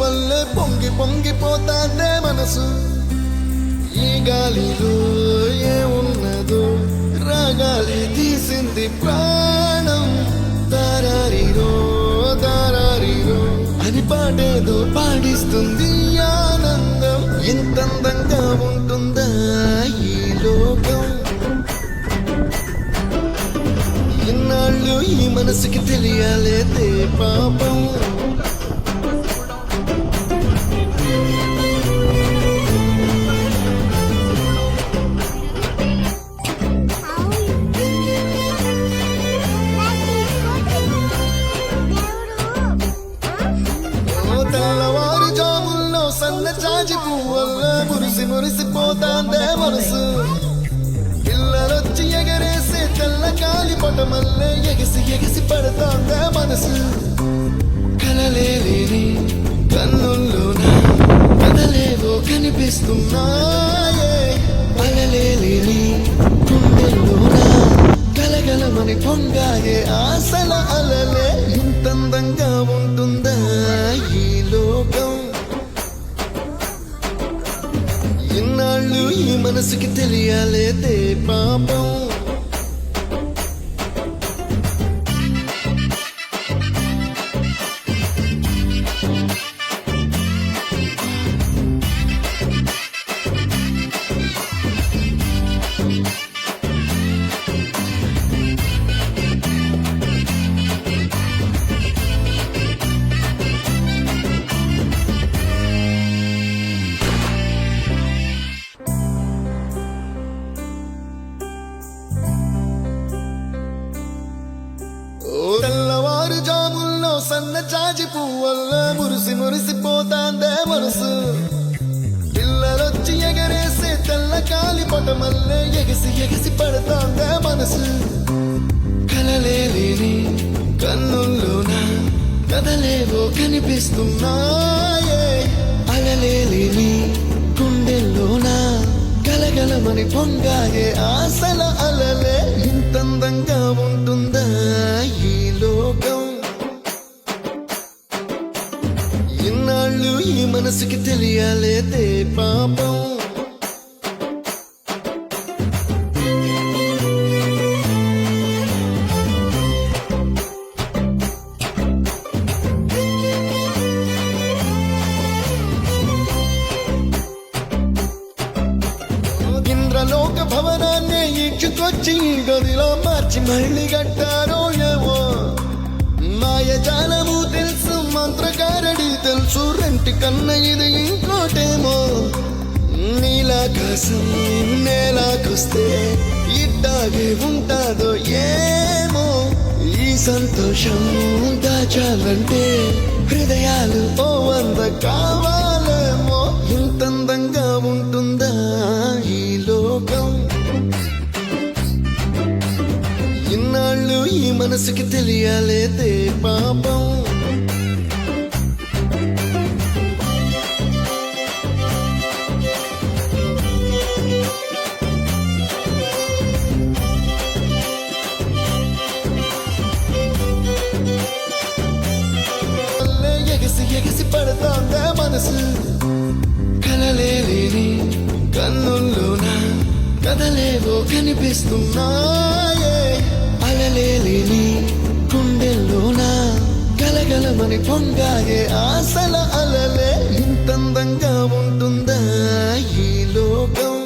వల్లే పొంగి పొంగిపోతాందే మనసు. ఈ గాలిలో ఏమున్నదో రాగాలి తీసింది ప్రాణం. దారారిరో దారారిరో అని పాడేదో పాడిస్తుంది ఆనందం. ఇంతందంగా ఉంటుందా ఈ లోకం? ఇన్నాళ్ళు ఈ మనసుకి తెలియాలేదే పాపం. తెల్లవారుజాముల్లో సన్న జాజి పువ్వల్లా మురిసి మురిసిపోతాందే మనసు. పిల్లలొచ్చి ఎగరేసే తెల్ల కాలి పటమల్లే ఎగిసి ఎగిసి పడతాందే మనసు. కలలేని కన్నుల్లోన కదలేవో కనిపిస్తున్నాయే. అలలేని గుండెల్లోన గలగలమని పొంగాయే ఆశల అలలే. ఇంతందంగా ఉంటుందా ఈ లోకం? ఇన్నాళ్ళు ఈ మనసుకి తెలియాలేదే పాపం. తెల్లవారుజాముల్లో సన్న జాజి పువ్వల్లా మురిసి మురిసిపోతాందే మనసు. పిల్లలొచ్చి ఎగరేసే తెల్ల కాలి పటమల్లే ఎగిసి ఎగిసి పడతాందే మనసు. కలలేని కన్నుల్లోన కదలేవో కనిపిస్తున్నాయే. అలలేని గుండెల్లోన గలగలమని పొంగాయే ఆశల అలలే. ఇంతందంగా ఉంటుందా ఈ లోకం? ఇన్నాళ్ళు ఈ మనసుకి తెలియాలేదే పాపం. ఇంద్రలోక భవనాన్ని ఈడ్చుకొచ్చి గదిలో మార్చి మళ్ళీ కట్టారో ఏమో. మాయజాలము తెలుసు మంత్రకారడి తెలుసు రెంటి కన్న ఇది ఇంకోటేమో. నీలాకాశం నేలాకొస్తే ఇట్టాగే ఉంటాదో ఏమో. ఈ సంతోషం దాచాలంటే హృదయాలు ఓ 100 కావాలేమో. ఇంతందంగా ఉంటుందా ఈ లోకం? ఇన్నాళ్ళు ఈ మనసుకి తెలియాలేదే పాపం. ఎగిసి ఎగిసి పడతాందే మనసు. కలలేని కన్నుల్లోన కదలేవో కనిపిస్తున్నాయే. అలలేని గుండెల్లోన గలగలమని పొంగాయే ఆశల అలలే. ఇంతందంగా ఉంటుందా ఈ లోకం?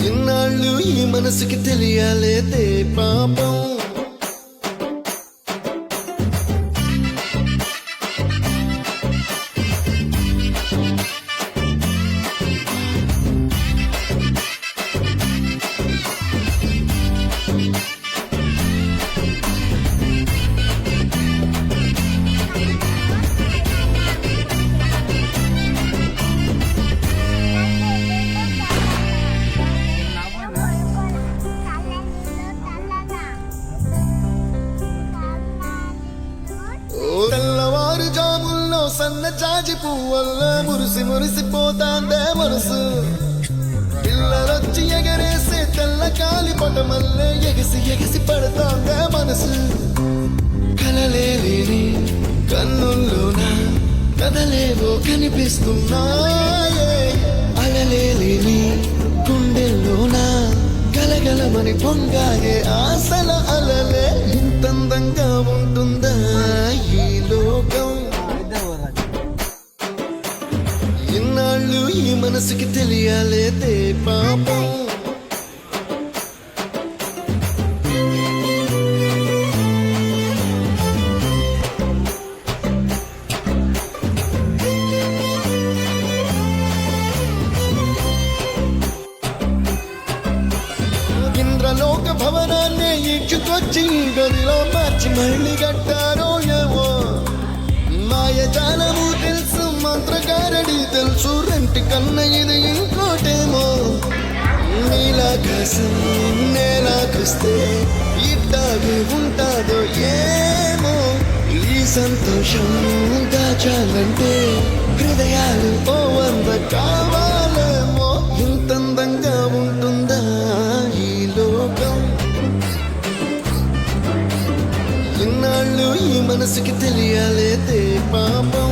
ఇన్నాళ్ళు ఈ మనసుకి తెలియాలేదే పాపం. తెల్లవారుజాముల్లో సన్న జాజి పువ్వల్లా మురిసి మురిసిపోతాందే మనసు. పిల్లలొచ్చి ఎగరేసే తెల్ల కాలి పటమల్లే ఎగిసి ఎగిసి పడతాందే మనసు. కలలేని కన్నుల్లోన కదలేవో కనిపిస్తున్నాయే అలలేని గుండెల్లోన గలగలమని పొంగాగే ఆశల అలలే ఇంతందంగా ఉంటుందా ఈ లోకం ఇన్నాళ్ళు ఈ మనసుకి తెలియాలేదే పాపం ఇంద్రలోక భవనాన్ని ఇచ్చుకొచ్చి గదిలో మార్చి మళ్ళీ కట్టారో ఏమో మాయజాలము తెలుసు మంత్రగారడి తెలుసు రెంటి కన్న ఇది ఇంకోటేమో నీలాకాశం నేలాకొస్తే ఇట్టాగే ఉంటాదో ఏమో ఈ సంతోషం దాచాలంటే హృదయాలు ఓ వంద కావాలేమో ఇంతందంగా ఉంటుందా ఈ లోకం ఇన్నాళ్ళు ఈ మనసుకి తెలియాలేదే పాపం